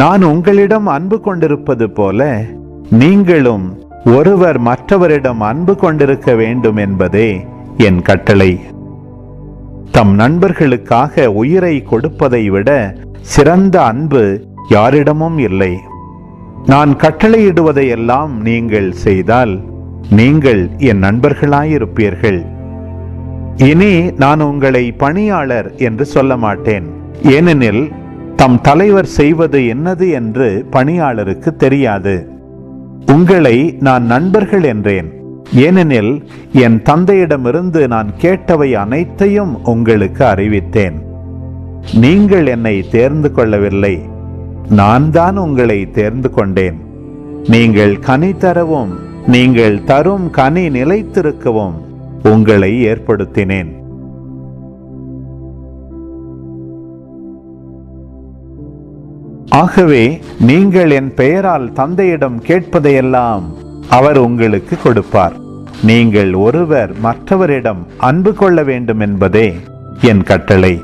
நான் உங்களிடம் அன்பு கொண்டிருப்பது போல நீங்களும் ஒருவர் மற்றவரிடம் அன்பு கொண்டிருக்க வேண்டும் என்பதே என் கட்டளை. தம் நண்பர்களுக்காக உயிரை கொடுப்பதை விட சிறந்த அன்பு யாரிடமும் இல்லை. நான் கட்டளையிடுவதையெல்லாம் நீங்கள் செய்தால் நீங்கள் என் நண்பர்களாயிருப்பீர்கள். இனி நான் உங்களை பணியாளர் என்று சொல்ல மாட்டேன். ஏனெனில் தம் தலைவர் செய்வது என்னது என்று பணியாளருக்கு தெரியாது. உங்களை நான் நண்பர்கள் என்றேன். ஏனெனில் என் தந்தையிடமிருந்து நான் கேட்டவை அனைத்தையும் உங்களுக்கு அறிவித்தேன். நீங்கள் என்னை தேர்ந்து கொள்ளவில்லை, நான் தான் உங்களை தேர்ந்து கொண்டேன். நீங்கள் கனி தரவும் நீங்கள் தரும் கனி நிலைத்திருக்கவும் உங்களை ஏற்படுத்தினேன். ஆகவே நீங்கள் என் பெயரால் தந்தையிடம் கேட்பதையெல்லாம் அவர் உங்களுக்கு கொடுப்பார். நீங்கள் ஒருவர் மற்றவரிடம் அன்பு கொள்ள வேண்டும் என்பதே என் கட்டளை.